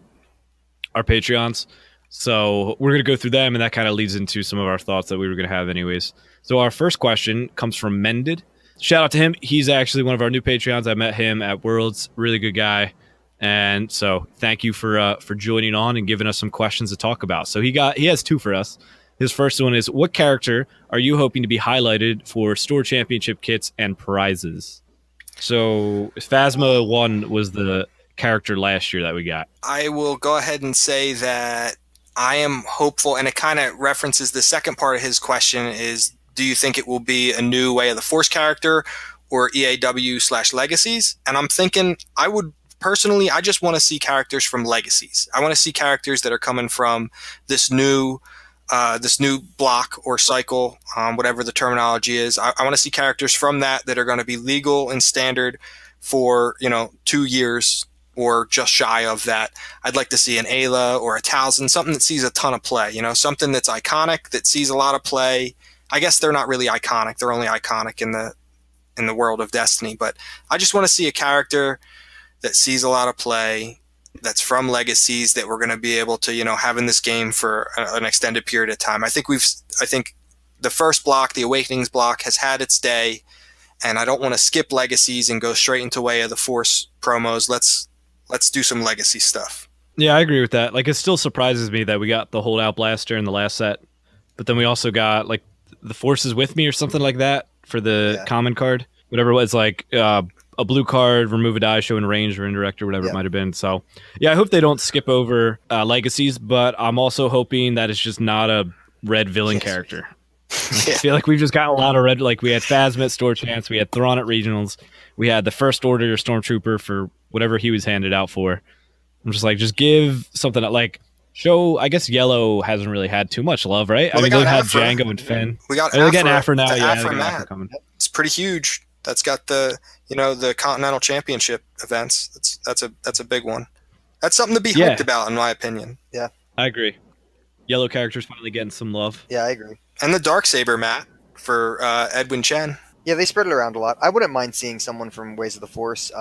Patreons. So we're going to go through them, and that kind of leads into some of our thoughts that we were going to have anyways. So our first question comes from Mended. Shout out to him. He's actually one of our new Patreons. I met him at Worlds. Really good guy. And so thank you for joining on and giving us some questions to talk about. So he has 2 for us. His first one is, what character are you hoping to be highlighted for Store Championship kits and prizes? So Phasma 1 was the character last year that we got. I will go ahead and say that I am hopeful, and it kind of references the second part of his question is, do you think it will be a new Way of the Force character or EAW/Legacies? And I'm thinking I would personally, I just want to see characters from Legacies. I want to see characters that are coming from this new block or cycle, whatever the terminology is. I want to see characters from that are going to be legal and standard for 2 years or just shy of that. I'd like to see an Ayla or a Talzin, something that sees a ton of play. Something that's iconic, that sees a lot of play. I guess they're not really iconic; they're only iconic in the world of Destiny. But I just want to see a character that sees a lot of play, that's from Legacies, that we're going to be able to, have in this game for an extended period of time. I think the first block, the Awakenings block, has had its day, and I don't want to skip Legacies and go straight into Way of the Force promos. Let's do some Legacy stuff. Yeah, I agree with that. Like, it still surprises me that we got the Holdout Blaster in the last set, but then we also got like the Force is with me or something like that for the common card, whatever it was, like a blue card, remove a die showing range or indirect or whatever it might have been. So yeah, I hope they don't skip over Legacies, but I'm also hoping that it's just not a red villain character. I feel like we've just got a lot of red. Like, we had Phasma at Store Chance, we had Thrawn at Regionals, we had the First Order Stormtrooper for whatever he was handed out for. I'm just like, just give something like show. I guess Yellow hasn't really had too much love, right? Well, I mean, they've had Django and Finn. We got Afra now. Afra coming. It's pretty huge. That's got the the Continental Championship events. That's a big one. That's something to be hyped about, in my opinion. Yeah, I agree. Yellow characters finally getting some love. Yeah, I agree. And the Darksaber mat for Edwin Chen. Yeah, they spread it around a lot. I wouldn't mind seeing someone from Ways of the Force.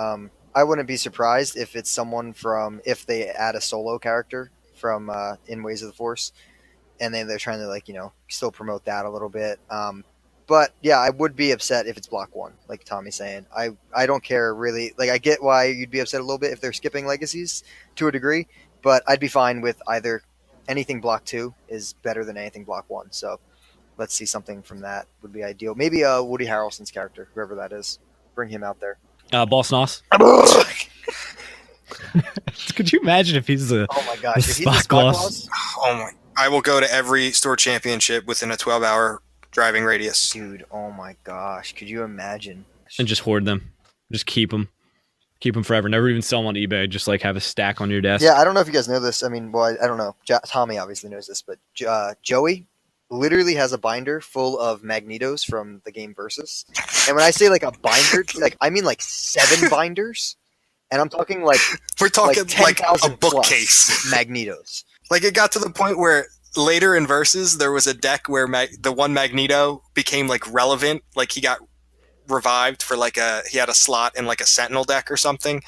I wouldn't be surprised if it's someone from, if they add a solo character from in Ways of the Force, and then they're trying to still promote that a little bit. But yeah, I would be upset if it's block 1, like Tommy's saying. I don't care really. Like, I get why you'd be upset a little bit if they're skipping Legacies to a degree, but I'd be fine with either. Anything block 2 is better than anything block 1. So let's see something from that would be ideal. Maybe Woody Harrelson's character, whoever that is. Bring him out there. Boss Nass. Could you imagine if he's the oh my gosh, if he's Spock Gloss? Oh my! I will go to every store championship within a 12-hour driving radius. Dude, oh my gosh, could you imagine? And just hoard them, just keep them forever. Never even sell them on eBay. Just like have a stack on your desk. Yeah, I don't know if you guys know this. I mean, well, I don't know. Tommy obviously knows this, but Joey literally has a binder full of Magnetos from the game Versus. And when I say like a binder, I mean like 7 binders. And I'm talking we're talking like a bookcase Magnetos. Like, it got to the point where later in Versus there was a deck where the one Magneto became like relevant, like he got revived for he had a slot in like a Sentinel deck or something,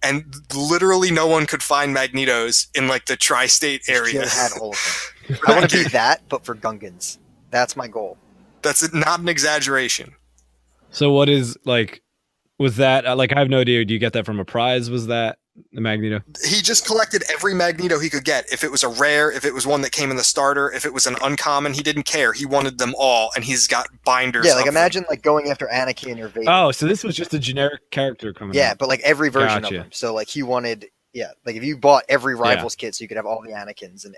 and literally no one could find Magnetos in like the tri-state area. Had all of them. I want to be that, but for Gungans. That's my goal. That's not an exaggeration. So what is was that I have no idea. Do you get that from a prize? Was that the Magneto? He just collected every Magneto he could get. If it was a rare, if it was one that came in the starter, if it was an uncommon, he didn't care. He wanted them all, and he's got binders. Yeah, imagine going after Anakin or Vader. Oh, so this was just a generic character coming. Yeah, out. but every version of them. So he wanted. Yeah, if you bought every Rivals kit, so you could have all the Anakins and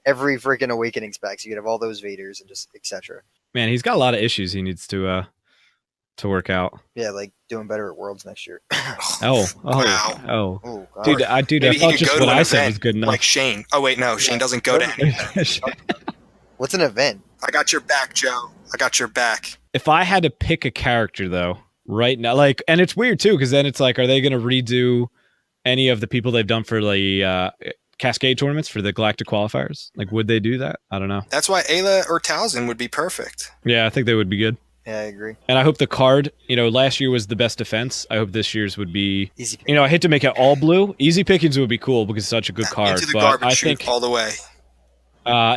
every freaking Awakening specs, you could have all those Vaders and just etc. Man, he's got a lot of issues he needs to work out. Yeah, doing better at Worlds next year. Wow. Dude, I thought just what I said was good enough. Like Shane. Oh wait, no, Shane doesn't go to anything. What's an event? I got your back, Joe. I got your back. If I had to pick a character though, right now, and it's weird too, because then it's like, are they going to redo any of the people they've done for the Cascade tournaments for the Galactic qualifiers? Would they do that? I don't know. That's why Ayla or Talzin would be perfect. Yeah, I think they would be good. Yeah, I agree. And I hope the card, last year was the best defense. I hope this year's would be easy. I hate to make it all blue. Easy Pickings would be cool because it's such a good card. Into the but garbage I chute think all the way.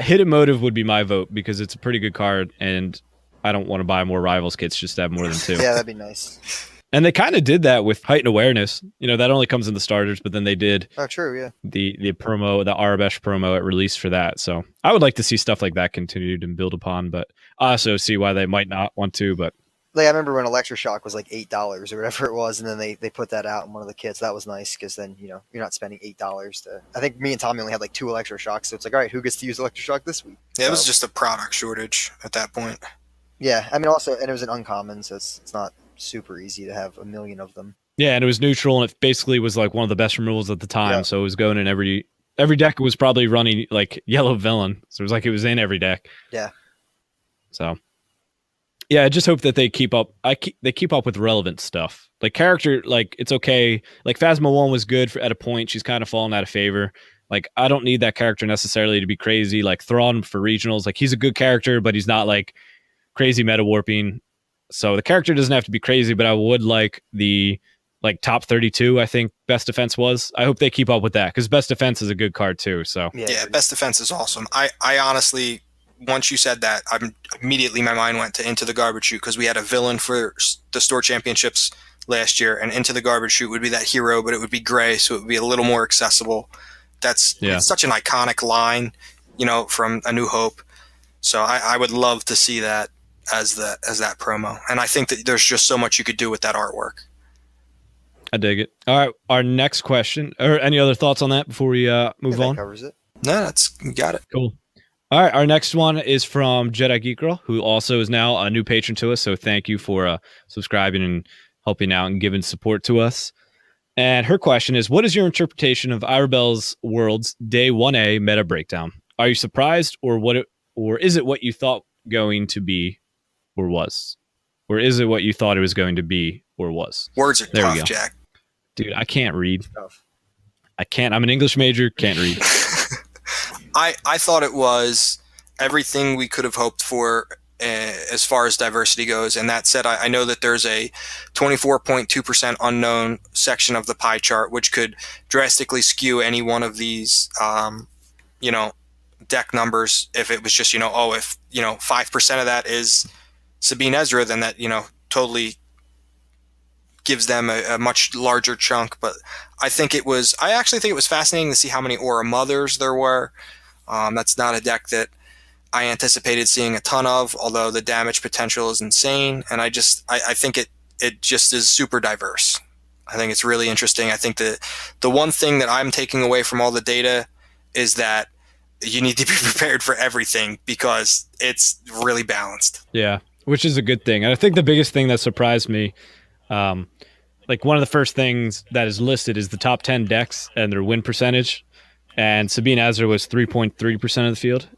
Hidden Motive would be my vote because it's a pretty good card, and I don't want to buy more Rivals kits just to have more than 2. Yeah, that'd be nice. And they kind of did that with Heightened Awareness. That only comes in the starters, but then they did. Oh, true, yeah. The promo, the Arabesh promo at release for that. So I would like to see stuff like that continued and build upon, but I also see why they might not want to. But Like I remember when Electroshock was like $8 or whatever it was, and then they put that out in one of the kits. That was nice because then you're not spending $8 to. I think me and Tommy only had like 2 Electroshocks, so it's like, all right, who gets to use Electroshock this week? Yeah, it was So, just a product shortage at that point. yeah. I mean, also, and it was an uncommon, so it's not super easy to have a million of them. Yeah, and it was neutral, and it basically was like one of the best removals at the time. Yeah. So it was going in every deck was probably running like yellow villain. So it was like it was in every deck. Yeah. So yeah, I just hope that they keep up. They keep up with relevant stuff. Like character, like it's okay. Like Phasma 1 was good at a point. She's kind of fallen out of favor. Like I don't need that character necessarily to be crazy. Like Thrawn for regionals, like he's a good character, but he's not like crazy meta warping. So the character doesn't have to be crazy, but I would like the like top 32. I think best defense was. I hope they keep up with that because best defense is a good card too. So Yeah, best defense is awesome. I honestly, once you said that, immediately my mind went to Into the Garbage Chute because we had a villain for the store championships last year, and Into the Garbage Chute would be that hero, but it would be gray, so it would be a little more accessible. It's such an iconic line, from A New Hope. So I would love to see that as that promo, and I think that there's just so much you could do with that artwork. I dig it. All right, our next question, or any other thoughts on that before we move on? That covers it. No, you got it. Cool. All right, our next one is from Jedi Geek Girl, who also is now a new patron to us. So thank you for subscribing and helping out and giving support to us. And her question is, what is your interpretation of Irabel's World's Day 1A meta breakdown? Are you surprised, or is it what you thought going to be or was? Or is it what you thought it was going to be or was? Words are there tough, Jack. Dude, I can't read. Tough. I can't. I'm an English major, can't read. I thought it was everything we could have hoped for as far as diversity goes. And that said, I know that there's a 24.2% unknown section of the pie chart, which could drastically skew any one of these, deck numbers. If it was just, if 5% of that is Sabine Ezra, then that, totally gives them a much larger chunk. But I actually think it was fascinating to see how many Aura Mothers there were. That's not a deck that I anticipated seeing a ton of, although the damage potential is insane. And I think it just is super diverse. I think it's really interesting. I think that the one thing that I'm taking away from all the data is that you need to be prepared for everything because it's really balanced. Yeah, which is a good thing. And I think the biggest thing that surprised me, like one of the first things that is listed is the top 10 decks and their win percentage. And Sabine Azra was 3.3% of the field,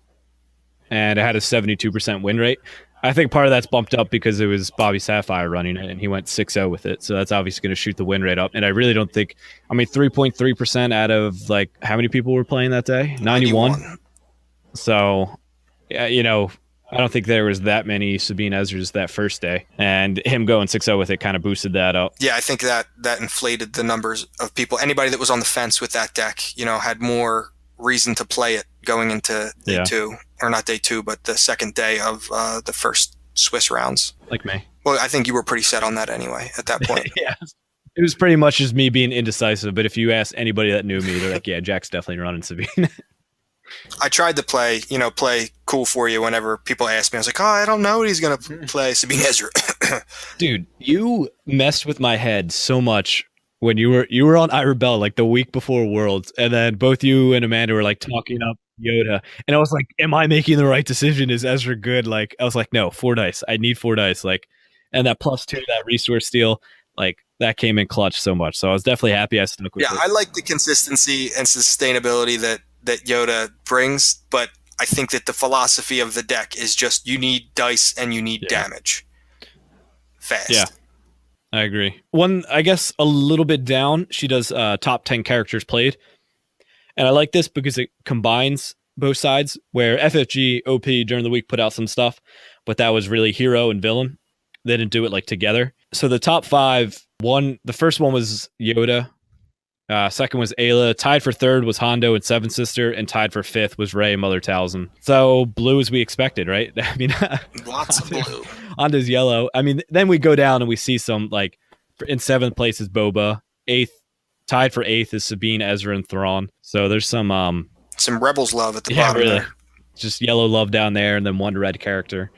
and it had a 72% win rate. I think part of that's bumped up because it was Bobby Sapphire running it, and he went 6-0 with it. So that's obviously going to shoot the win rate up. And I really don't think, 3.3% out of like how many people were playing that day? 91. So, yeah, I don't think there was that many Sabine Ezras that first day, and him going 6-0 with it kind of boosted that up. Yeah, I think that inflated the numbers of people. Anybody that was on the fence with that deck, had more reason to play it going into day 2, or not day 2, but the second day of the first Swiss rounds. Like me. Well, I think you were pretty set on that anyway at that point. Yeah. It was pretty much just me being indecisive, but if you ask anybody that knew me, they're like, yeah, Jack's definitely running Sabine. I tried to play cool for you whenever people asked me. I was like, I don't know what he's going to play. Sabine Ezra. Dude, you messed with my head so much when you were on Irabel like the week before Worlds, and then both you and Amanda were like talking up Yoda, and I was like, am I making the right decision? Is Ezra good? Like, I was like, no, 4 dice. I need 4 dice. Like, and that +2, that resource steal, like that came in clutch so much. So I was definitely happy I stuck with it. Yeah, I like the consistency and sustainability that Yoda brings, but I think that the philosophy of the deck is just you need dice and you need damage fast. Yeah, I agree. One, I guess, a little bit down, she does top 10 characters played. And I like this because it combines both sides, where FFG, OP during the week put out some stuff, but that was really hero and villain. They didn't do it like together. So the top 5, the first one was Yoda. Second was Ayla. Tied for third was Hondo and Seven Sister, and tied for 5th was Rey and Mother Talzin. So blue as we expected, right? Lots of blue. Hondo's yellow. Then we go down and we see some, like, in 7th place is Boba. 8th, tied for 8th is Sabine, Ezra, and Thrawn. So there's some Rebels love at the bottom. Really. There. Just yellow love down there, and then one red character.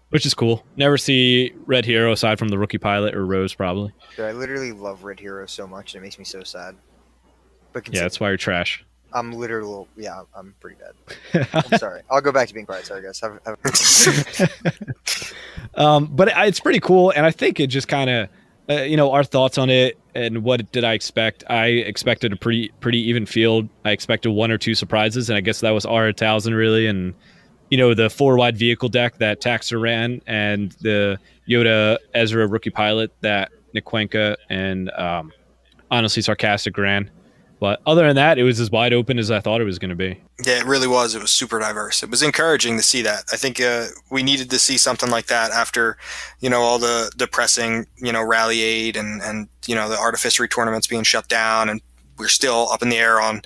which is cool. Never see Red Hero aside from the rookie pilot or Rose, probably. Dude, I literally love Red Hero so much, and it makes me so sad. But Yeah, continue. that's why you're trash. I'm literally, yeah, I'm pretty bad. I'm sorry. I'll go back to being quiet. Sorry, guys. But it's pretty cool, and I think it just kind of, our thoughts on it and what did I expect. I expected a pretty even field. I expected one or two surprises, and I guess that was our 1,000 really, and the 4-wide vehicle deck that Taxer ran, and the Yoda Ezra rookie pilot that Nick Cuenca and honestly Sarcastic ran. But other than that, it was as wide open as I thought it was going to be. Yeah, it really was. It was super diverse. It was encouraging to see that. I think we needed to see something like that after, all the depressing, Rally Aid and the Artificery tournaments being shut down, and we're still up in the air on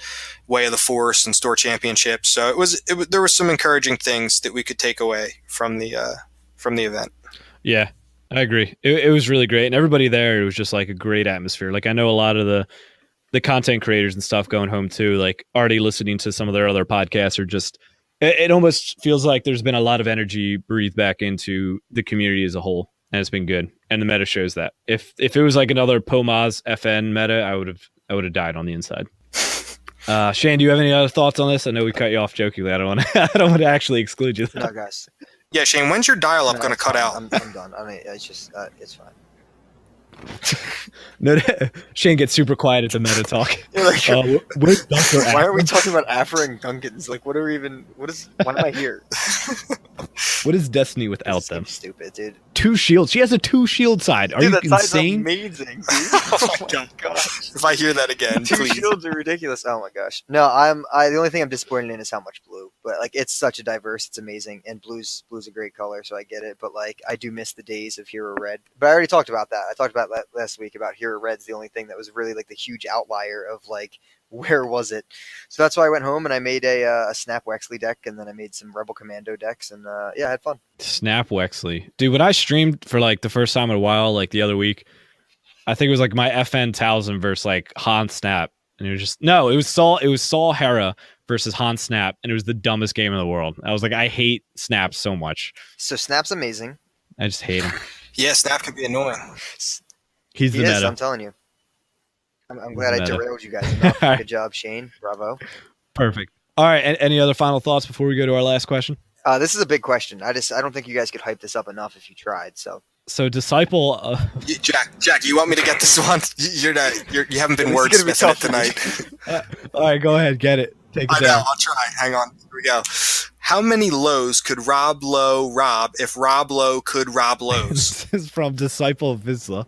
Way of the Force and Store Championships. So there was some encouraging things that we could take away from the event. Yeah, I agree. It was really great, and everybody there, it was just like a great atmosphere. Like I know a lot of the content creators and stuff going home too, like already listening to some of their other podcasts, are just, it almost feels like there's been a lot of energy breathed back into the community as a whole, and it's been good. And the meta shows that. If it was like another POMAS FN meta, I would have died on the inside. Shane, do you have any other thoughts on this? I know we cut you off jokingly. I don't want to actually exclude you. No, guys. Yeah, Shane, when's your dial-up going to cut out? I'm done. I mean, it's just, it's fine. No, Shane gets super quiet at the meta talk. Where's Dr. Why are we talking about Afra and Gungans? Like, why am I here? What is Destiny without them? Stupid, dude. 2 shields. She has a 2 shield side. Are you insane? Amazing, dude. Oh my gosh. If I hear that again, 2 please. shields are ridiculous. Oh my gosh. No, the only thing I'm disappointed in is how much blue. But like, it's such a diverse. It's amazing, and blue's a great color, so I get it. But like, I do miss the days of Hero Red. But I already talked about that. I talked about that last week about Hero Red's the only thing that was really like the huge outlier of like, where was it? So that's why I went home and I made a Snap Wexley deck, and then I made some Rebel Commando decks, and yeah, I had fun. Snap Wexley, dude. When I streamed for like the first time in a while, like the other week, I think it was like my FN 1000 versus like Han Snap, and it was Saul Hera versus Han Snap, and it was the dumbest game in the world. I was like, I hate Snap so much. So Snap's amazing. I just hate him. Yeah, Snap can be annoying. He's the meta. I'm telling you. I'm glad I derailed you guys enough. Good job, Shane. Bravo. Perfect. All right. Any other final thoughts before we go to our last question? This is a big question. I don't think you guys could hype this up enough if you tried. So Disciple. Jack, you want me to get this one? You haven't been wordsmithing it tonight. All right, go ahead, get it. Take it down. I'll try. Hang on. Here we go. How many lows could Rob Lowe rob if Rob Lowe could rob lows? This is from Disciple of Vizsla.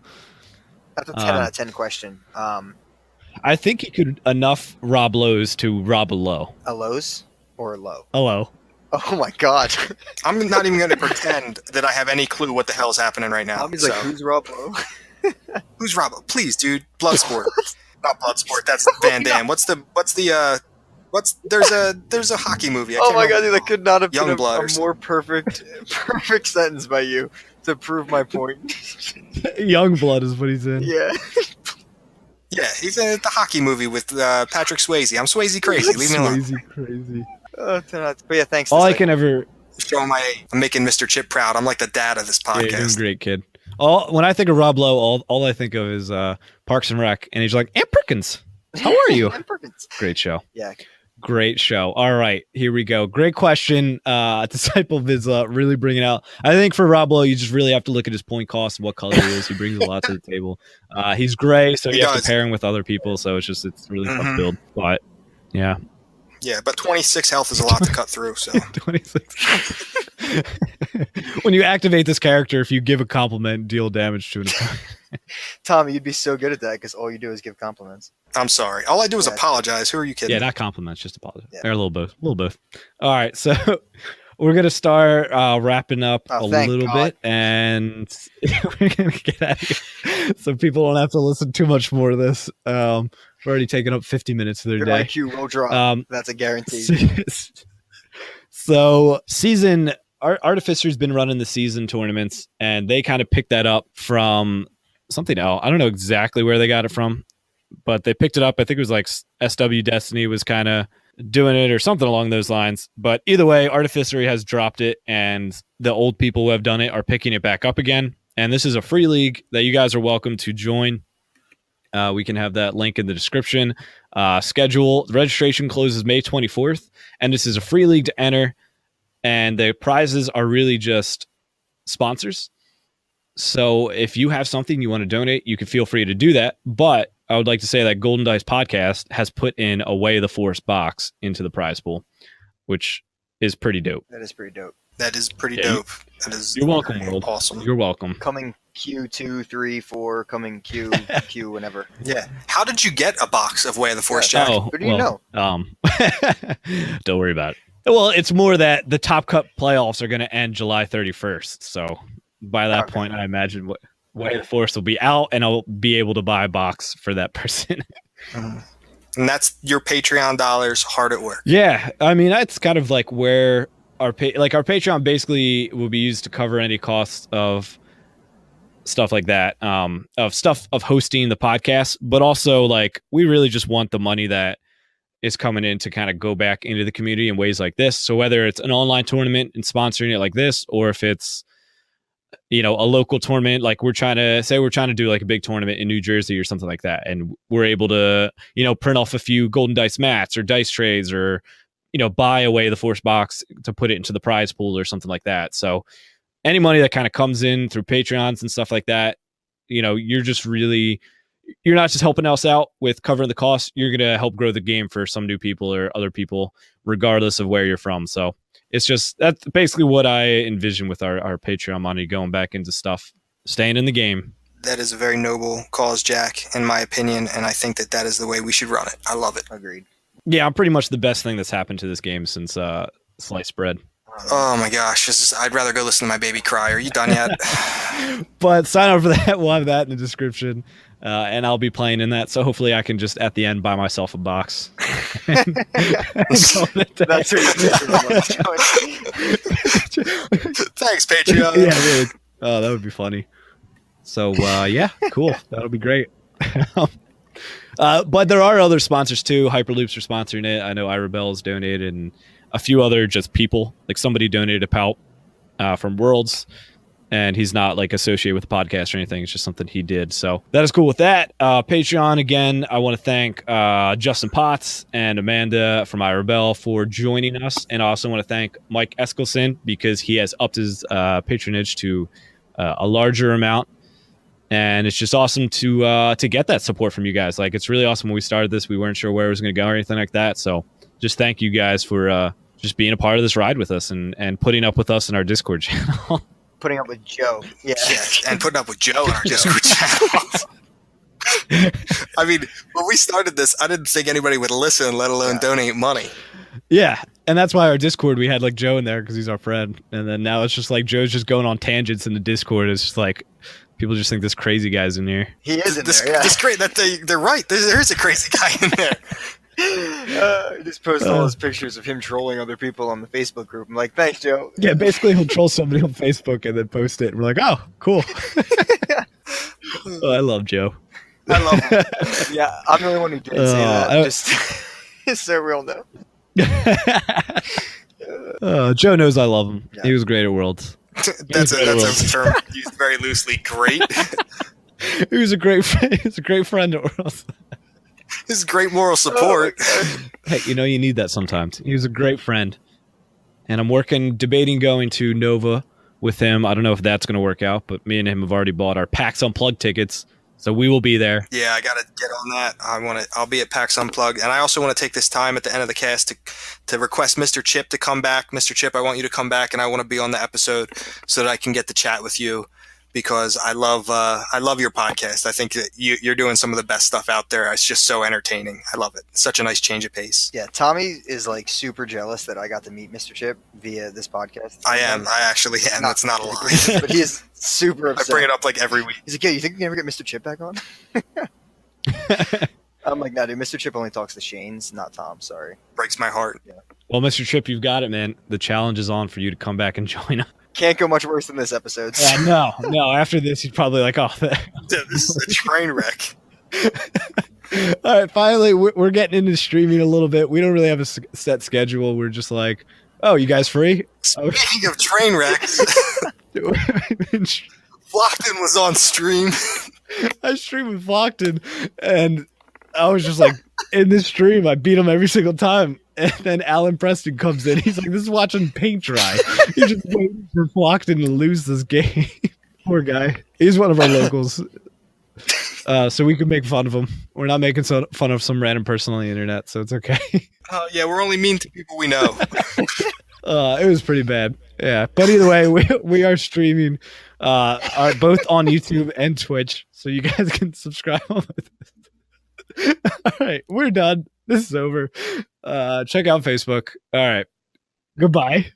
That's a 10 out of 10 question. I think he could enough rob lows to rob a low. A lows or a low? A low. Oh my god. I'm not even going to pretend that I have any clue what the hell's happening right now. Like, who's Rob Lowe? Who's Rob Lowe? Please, dude. Bloodsport. Not Bloodsport. That's Van Damme. There's a hockey movie. Oh my god, dude, that could not have been a more perfect sentence by you to prove my point. Youngblood is what he's in. Yeah. Yeah, he's in the hockey movie with Patrick Swayze. I'm Swayze crazy. Leave me alone. Swayze crazy. But yeah, thanks. All I can ever show my age. I'm making Mr. Chip proud. I'm like the dad of this podcast. Yeah, you're doing great, kid. When I think of Rob Lowe, all I think of is Parks and Rec, and he's like, Aunt Perkins, how are you? Aunt Perkins. Great show. Yeah. Great show. All right, here we go. Great question. Disciple Vizsla really bringing out. I think for Rob Lowe, you just really have to look at his point cost and what color he is. He brings a lot to the table. He's gray, so you have to pair him with other people. So it's really tough to build. But yeah. Yeah, but 26 health is a lot to cut through. So 26. When you activate this character, if you give a compliment, deal damage to an opponent. Tommy, you'd be so good at that because all you do is give compliments. I'm sorry. All I do is apologize. Who are you kidding? Yeah, not compliments, just apologize. Yeah. They're a little both. All right, so we're gonna start wrapping up a little bit, and we're gonna get out of here so people don't have to listen too much more to this. We're already taking up 50 minutes of their day. IQ will drop. That's a guarantee. So Artificer's been running the season tournaments, and they kind of picked that up from something else. I don't know exactly where they got it from, but they picked it up. I think it was like SW Destiny was kind of doing it or something along those lines. But either way, Artificery has dropped it, and the old people who have done it are picking it back up again. And this is a free league that you guys are welcome to join. We can have that link in the description. Schedule. The registration closes May 24th, and this is a free league to enter. And the prizes are really just sponsors. So if you have something you want to donate, you can feel free to do that. But I would like to say that Golden Dice Podcast has put in a Way of the Force box into the prize pool, which is pretty dope. That is pretty dope. That is pretty dope. That is You're welcome, world. Awesome. You're welcome. Coming Q2, 3, 4, coming Q, whenever. Yeah. How did you get a box of Way of the Force, Jack? Who do you know? Don't worry about it. Well, it's more that the Top Cup playoffs are going to end July 31st. So by that point, I imagine Way of the Force will be out, and I'll be able to buy a box for that person. And that's your Patreon dollars hard at work. Yeah. I mean, that's kind of like where our Patreon basically will be used to cover any costs of stuff like that, of hosting the podcast, but also like we really just want the money that is coming in to kind of go back into the community in ways like this. So whether it's an online tournament and sponsoring it like this, or if it's, a local tournament, like we're trying to do like a big tournament in New Jersey or something like that, and we're able to, print off a few Golden Dice mats or dice trays, or buy away the Force box to put it into the prize pool or something like that. So any money that kind of comes in through Patreons and stuff like that, you're not just helping us out with covering the costs. You're going to help grow the game for some new people or other people, regardless of where you're from. So that's basically what I envision with our Patreon money going back into stuff, staying in the game. That is a very noble cause, Jack, in my opinion, and I think that is the way we should run it. I love it. Agreed. Yeah, I'm pretty much the best thing that's happened to this game since sliced bread. Oh my gosh, I'd rather go listen to my baby cry. Are you done yet? But sign up for that. We'll have that in the description, and I'll be playing in that. So hopefully I can just at the end buy myself a box. That's what Thanks, Patreon. Yeah, really. Oh, that would be funny. So yeah, cool. That'll be great. But there are other sponsors too. Hyperloops are sponsoring it. I know iRebel's donated, and a few other just people. Like somebody donated a pout from Worlds, and he's not like associated with the podcast or anything. It's just something he did. So that is cool with that. Patreon, again, I want to thank Justin Potts and Amanda from iRebel for joining us. And I also want to thank Mike Eskelson because he has upped his patronage to a larger amount. And it's just awesome to get that support from you guys. Like, it's really awesome when we started this. We weren't sure where it was going to go or anything like that. So just thank you guys for just being a part of this ride with us and putting up with us in our Discord channel. Putting up with Joe. Yeah, and putting up with Joe in our Discord channel. I mean, when we started this, I didn't think anybody would listen, let alone donate money. Yeah, and that's why our Discord, we had like Joe in there because he's our friend. And then now it's just like Joe's just going on tangents in the Discord. It's just like people just think this crazy guy's in here. He is in there, yeah. This great that they're right. There is a crazy guy in there. He just posted all his pictures of him trolling other people on the Facebook group. I'm like, thanks, Joe. Yeah, basically he'll troll somebody on Facebook and then post it. And we're like, oh, cool. Oh, I love Joe. I love him. Yeah, I'm the only one who didn't say that. Just so real know. Joe knows I love him. Yeah. He was great at Worlds. That's a term used very loosely. Great. He was a great friend at Worlds. His great moral support. Hey, you need that sometimes. He was a great friend. And I'm debating going to Nova with him. I don't know if that's going to work out, but me and him have already bought our PAX Unplugged tickets. So we will be there. Yeah, I got to get on that. I'll be at PAX Unplugged. And I also want to take this time at the end of the cast to request Mr. Chip to come back. Mr. Chip, I want you to come back, and I want to be on the episode so that I can get to chat with you, because I love your podcast. I think that you're doing some of the best stuff out there. It's just so entertaining. I love it. It's such a nice change of pace. Yeah, Tommy is like super jealous that I got to meet Mr. Chip via this podcast. I am. I actually am. That's not a lie. But he is super upset. I bring it up like every week. He's like, yeah, you think we can ever get Mr. Chip back on? I'm like, no, dude, Mr. Chip only talks to Shane's, not Tom. Sorry. Breaks my heart. Yeah. Well, Mr. Chip, you've got it, man. The challenge is on for you to come back and join us. Can't go much worse than this episode. Yeah, no. After this, he's probably like, oh, this is a train wreck. All right, finally, we're getting into streaming a little bit. We don't really have a set schedule. We're just like, oh, you guys free? Speaking of Trainwreck, Flockton was on stream. I stream with Flockton, and I was just like, in this stream, I beat him every single time. And then Alan Preston comes in. He's like, this is watching paint dry. He's just waiting for Flockton to lose this game. Poor guy. He's one of our locals. So we can make fun of him. We're not making fun of some random person on the internet, so it's okay. Yeah, we're only mean to people we know. It was pretty bad. Yeah, but either way, we are streaming are both on YouTube and Twitch, so you guys can subscribe. All right, we're done. This is over. Check out Facebook. All right, goodbye.